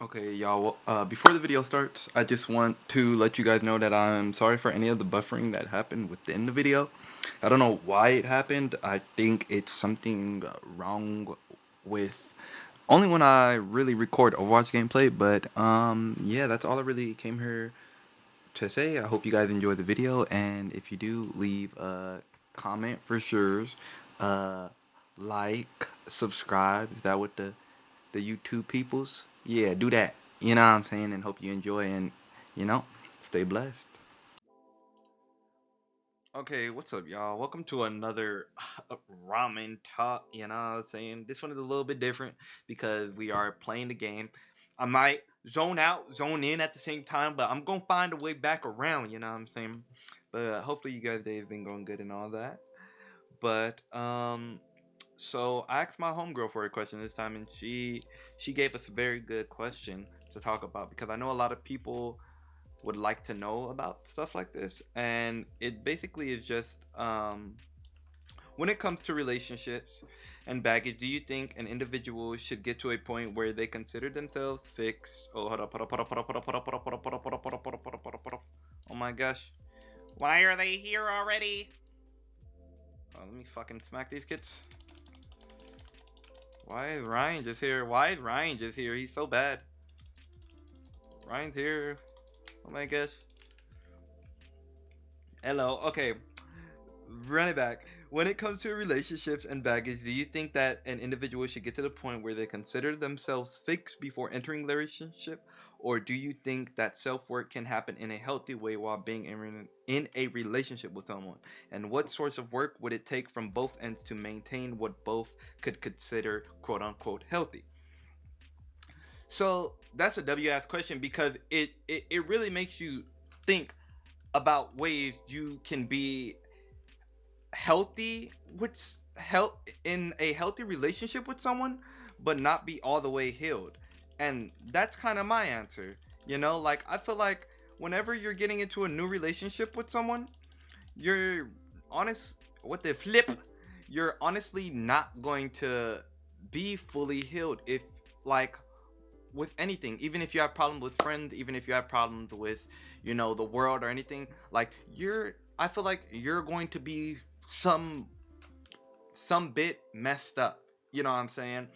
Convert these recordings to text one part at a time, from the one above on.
Okay, y'all. Before the video starts, I just want to let you guys know that I'm sorry for any of the buffering that happened within the video. I don't know why it happened. I think it's something wrong with only when I really record Overwatch gameplay. But yeah, that's all I really came here to say. I hope you guys enjoy the video, and if you do, leave a comment for sure. Uh, like, subscribe. Is that what the YouTube peoples? Yeah, do that. You know what I'm saying? And hope you enjoy and, you know, stay blessed. Okay, what's up, y'all? Welcome to another ramen talk. You know what I'm saying? This one is a little bit different because we are playing the game. I might zone out, zone in at the same time, but I'm gonna find a way back around. You know what I'm saying? But hopefully, you guys' day has been going good and all that. But so I asked my homegirl for a question this time, and she gave us a very good question to talk about because I know a lot of people would like to know about stuff like this, and it basically is just when it comes to relationships and baggage, do you think an individual should get to a point where they consider themselves fixed? Oh, hold up, hold up, hold up, hold up, hold up, hold up, hold up, hold up, hold up, hold up, hold up, hold up, hold up, hold up, hold up. Oh my gosh, why are they here already? Oh, let me fucking smack these kids. Why is Ryan just here? Why is Ryan just here? He's so bad. Ryan's here. Oh my gosh. Hello. Okay. Run it back. When it comes to relationships and baggage, do you think that an individual should get to the point where they consider themselves fixed before entering the relationship? Or do you think that self work can happen in a healthy way while being in a relationship with someone? And what sorts of work would it take from both ends to maintain what both could consider quote unquote healthy? So that's a W ass question because it really makes you think about ways you can be healthy with health in a healthy relationship with someone but not be all the way healed. And that's kind of my answer. Like I feel like whenever you're getting into a new relationship with someone, you're honest with the flip, you're honestly not going to be fully healed if, like, with anything, even if you have problems with friends, even if you have problems with the world or anything, like I feel like you're going to be some bit messed up. You know what I'm saying?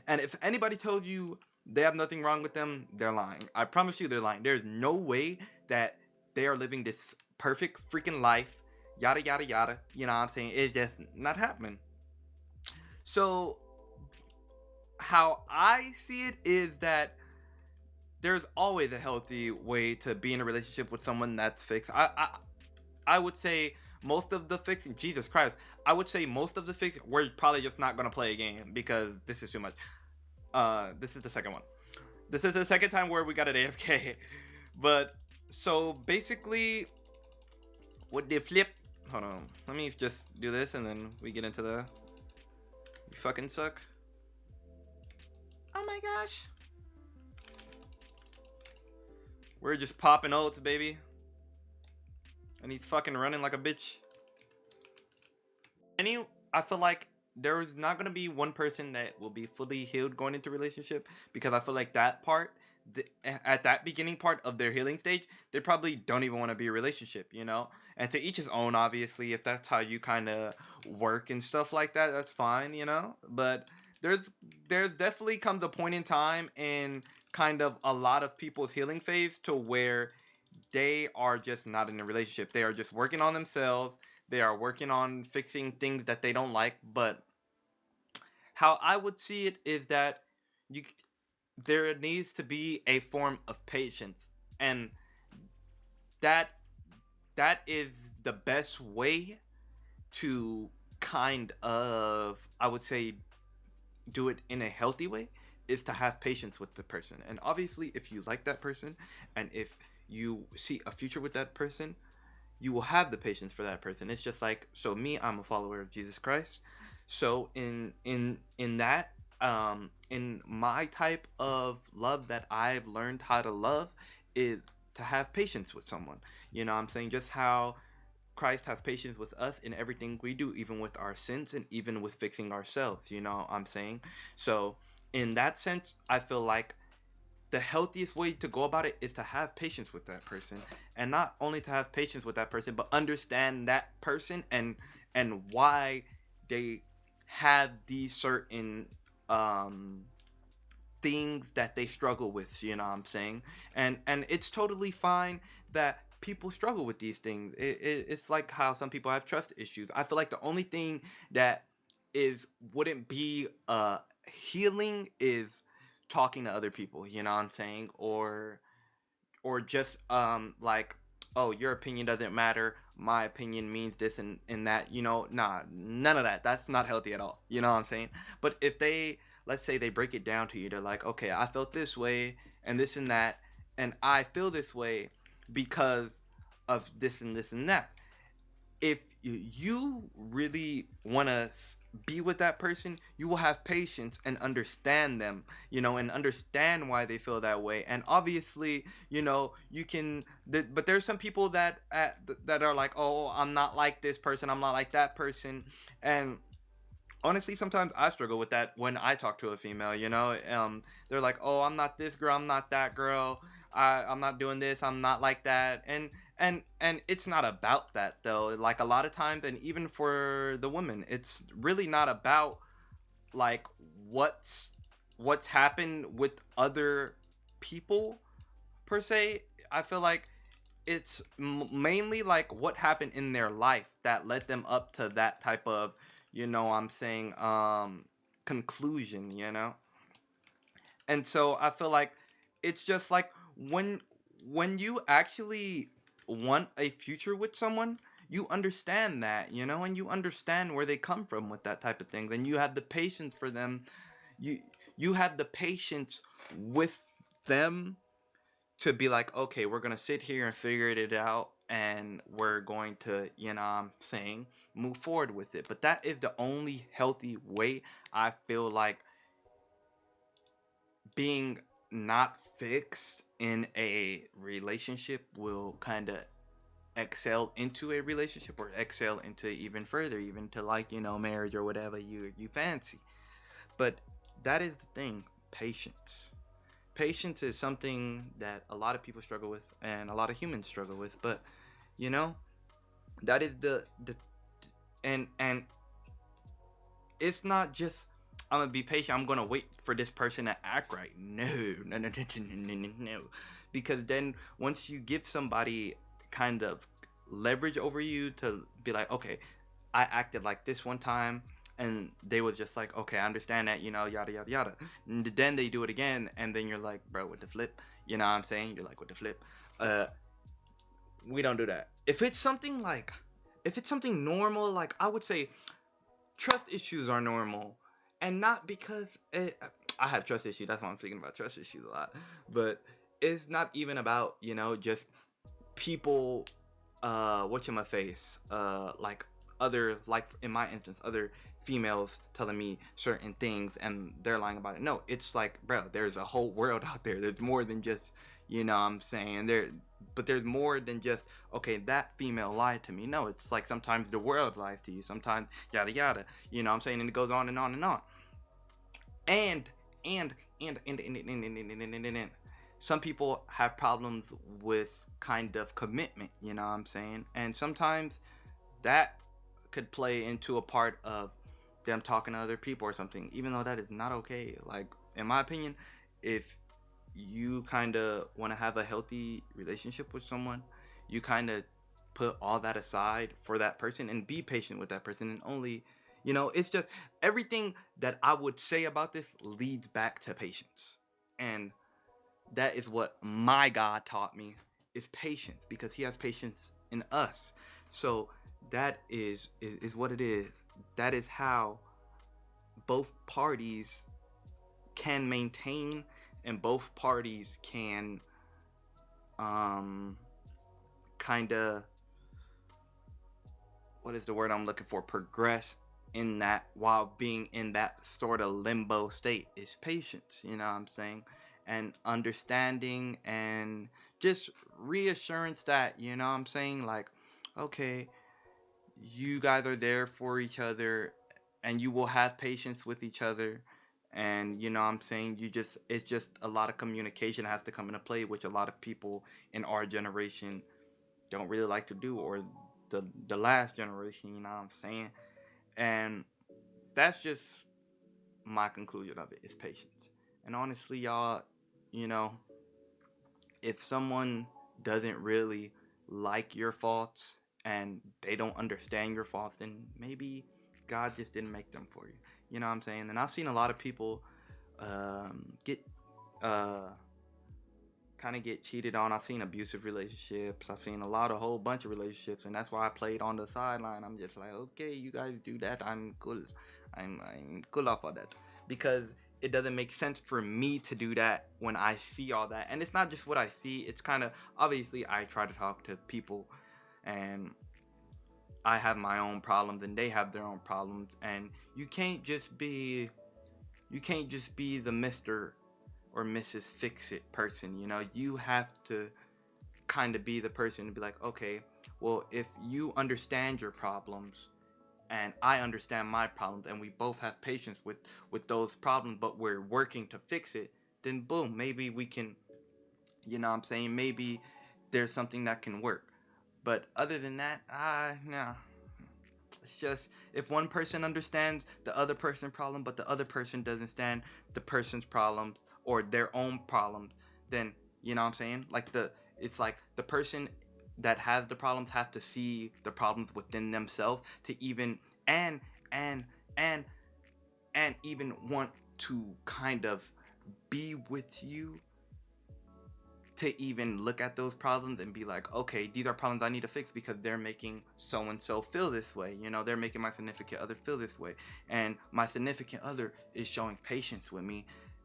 And if anybody told you they have nothing wrong with them, they're lying. I promise you they're lying. There's no way that they are living this perfect freaking life, yada yada yada. You know what I'm saying? It's just not happening. So how I see it is that there's always a healthy way to be in a relationship with someone that's fixed. I would say most of the fixing, Jesus Christ, I would say most of the fix, we're probably just not gonna play a game because this is too much. This is the second one. This is the second time where we got an AFK. But so basically, with the flip, hold on, let me just do this and then we get into the. You fucking suck. Oh my gosh. We're just popping oats, baby. And he's fucking running like a bitch. I feel like there is not gonna be one person that will be fully healed going into a relationship because I feel like that part, at that beginning part of their healing stage, they probably don't even want to be a relationship. And to each his own, obviously. If that's how you kind of work and stuff like that, that's fine. But there's definitely comes a point in time in kind of a lot of people's healing phase to where they are just not in a relationship. They are just working on themselves. They are working on fixing things that they don't like. But how I would see it is that you there needs to be a form of patience, and that is the best way to kind of, I would say, do it in a healthy way, is to have patience with the person. And obviously, if you like that person and if you see a future with that person, you will have the patience for that person. It's just like, so me, I'm a follower of Jesus Christ. So in that, in my type of love that I've learned how to love is to have patience with someone. I'm saying, just how Christ has patience with us in everything we do, even with our sins and even with fixing ourselves. I'm saying? So in that sense, I feel like the healthiest way to go about it is to have patience with that person, and not only to have patience with that person, but understand that person and why they have these certain um things that they struggle with, you know what I'm saying? And it's totally fine that people struggle with these things. It's like how some people have trust issues. I feel like the only thing that is wouldn't be healing is talking to other people, you know what I'm saying? Or just like, oh, your opinion doesn't matter, my opinion means this and that, you know. Nah, none of that. That's not healthy at all, you know what I'm saying? But if they, let's say they break it down to you, they're like, okay, I felt this way and this and that, and I feel this way because of this and this and that. If you really want to be with that person, you will have patience and understand them, you know, and understand why they feel that way. And obviously, you know, you can, but there's some people that that are like, oh, I'm not like this person, I'm not like that person. And honestly, sometimes I struggle with that when I talk to a female, you know. They're like, oh, I'm not this girl, I'm not that girl, I'm not doing this, I'm not like that. And it's not about that though. Like a lot of times, and even for the women, it's really not about like what's what's happened with other people per se. I feel like it's mainly like what happened in their life that led them up to that type of, you know I'm saying, conclusion, you know. And so I feel like it's just like when you actually want a future with someone, you understand that, you know, and you understand where they come from with that type of thing, and you have the patience for them. you you have the patience with them to be like, okay, we're gonna sit here and figure it out, and we're going to, you know what I'm saying, move forward with it. But that is the only healthy way. I feel like being not fixed in a relationship will kind of excel into a relationship, or excel into even further, even to, like, you know, marriage or whatever you fancy. But that is the thing. Patience is something that a lot of people struggle with, and a lot of humans struggle with. But you know, that is the and it's not just, I'm gonna be patient, I'm gonna wait for this person to act right. No, no, no, no, no, no, no, no. Because then once you give somebody kind of leverage over you to be like, okay, I acted like this one time, and they was just like, okay, I understand that, you know, yada yada yada. And then they do it again, and then you're like, bro, with the flip, you know what I'm saying? You're like, with the flip. Uh, we don't do that. If it's something like, if it's something normal, like I would say, trust issues are normal, and not because I have trust issues. That's why I'm thinking about trust issues a lot. But it's not even about, you know, just people, what my face, like other, like in my instance, other females telling me certain things and they're lying about it. No, it's like, bro, there's a whole world out there. There's more than just, you know what I'm saying, there. But there's more than just, okay, that female lied to me. No, it's like sometimes the world lies to you, sometimes yada yada, you know what I'm saying, and it goes on and on and on. And and and some people have problems with kind of commitment, you know what I'm saying? And sometimes that could play into a part of them talking to other people or something, even though that is not okay. Like, in my opinion, if you kind of want to have a healthy relationship with someone, you kind of put all that aside for that person and be patient with that person. And only, you know, it's just everything that I would say about this leads back to patience. And that is what my God taught me, is patience, because he has patience in us. So that is what it is. That is how both parties can maintain, and both parties can kind of, what is the word I'm looking for, progress in that, while being in that sort of limbo state, is patience, you know what I'm saying? And understanding, and just reassurance that, you know what I'm saying, like, okay, you guys are there for each other, and you will have patience with each other, And you know what I'm saying, it's just a lot of communication has to come into play, which a lot of people in our generation don't really like to do, or the last generation, you know what I'm saying. And that's just my conclusion of it, is patience. And honestly, y'all, you know, if someone doesn't really like your faults and they don't understand your faults, then maybe God just didn't make them for you. You know what I'm saying? And I've seen a lot of people get uh, kind of get cheated on. I've seen abusive relationships. I've seen a whole bunch of relationships, and that's why I played on the sideline. I'm just like, okay, you guys do that. I'm cool. I'm cool off of that, because it doesn't make sense for me to do that when I see all that. And it's not just what I see. It's kind of, obviously I try to talk to people, and I have my own problems and they have their own problems, and you can't just be the Mr. or Mrs. Fix It person. You know, you have to kind of be the person to be like, okay, well, if you understand your problems and I understand my problems, and we both have patience with those problems, but we're working to fix it, then boom, maybe we can, you know what I'm saying, maybe there's something that can work. But other than that, no. It's just, if one person understands the other person's problem, but the other person doesn't understand the person's problems or their own problems, then, you know what I'm saying? Like, it's like the person that has the problems have to see the problems within themselves to even, and and and and even want to kind of be with you, to even look at those problems and be like, okay, these are problems I need to fix because they're making so and so feel this way. You know, they're making my significant other feel this way, and my significant other is showing patience with me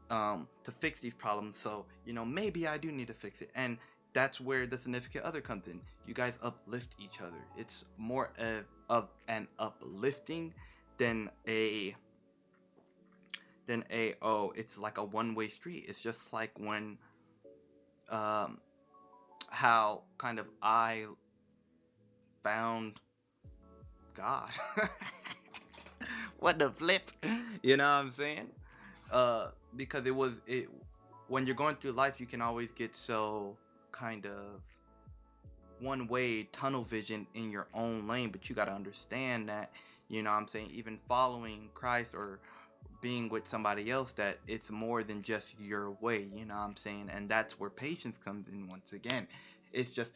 to fix these problems. So, you know, maybe I do need to fix it, and that's where the significant other comes in. You guys uplift each other. It's more of an uplifting than a oh, it's like a one-way street. It's just like when um how kind of I found God. What the flip? You know what I'm saying? Because it when you're going through life, you can always get so kind of one way, tunnel vision in your own lane, but you got to understand that, you know what I'm saying, even following Christ or being with somebody else, that it's more than just your way, you know what I'm saying? And that's where patience comes in once again. It's just,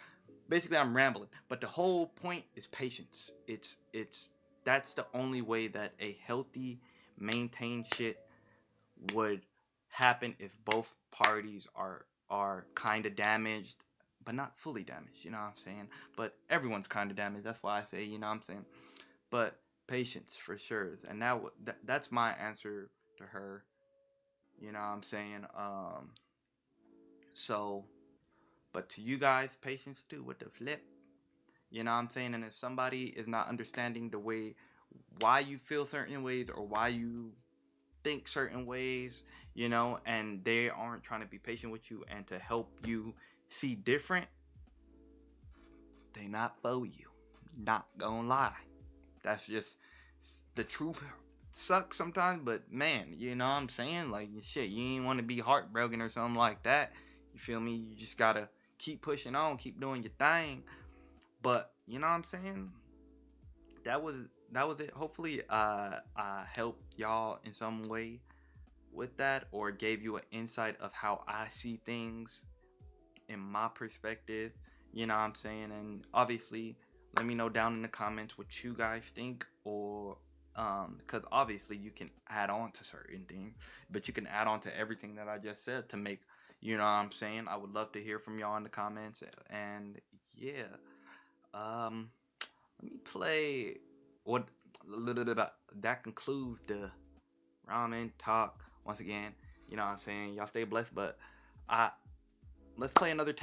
basically, I'm rambling, but the whole point is patience. It's That's the only way that a healthy, maintained shit would happen, if both parties are kind of damaged, but not fully damaged, you know what I'm saying? But everyone's kind of damaged. That's why I say, you know what I'm saying? But patience for sure. And that's my answer to her, you know what I'm saying? So, but to you guys, patience too with the flip. You know what I'm saying? And if somebody is not understanding the way why you feel certain ways or why you think certain ways, you know, and they aren't trying to be patient with you and to help you see different, they not for you. Not gonna lie. That's just the truth. Sucks sometimes, but man, you know what I'm saying? Like, shit, you ain't want to be heartbroken or something like that. You feel me? You just gotta keep pushing on, keep doing your thing. But you know what I'm saying? That was that was it. Hopefully, I helped y'all in some way with that, or gave you an insight of how I see things in my perspective. You know what I'm saying? And obviously, let me know down in the comments what you guys think, or because obviously you can add on to certain things, but you can add on to everything that I just said to make, you know what I'm saying? I would love to hear from y'all in the comments. And yeah, um let me play what a little bit about that. Concludes the ramen talk once again. You know what I'm saying? Y'all stay blessed, but I let's play another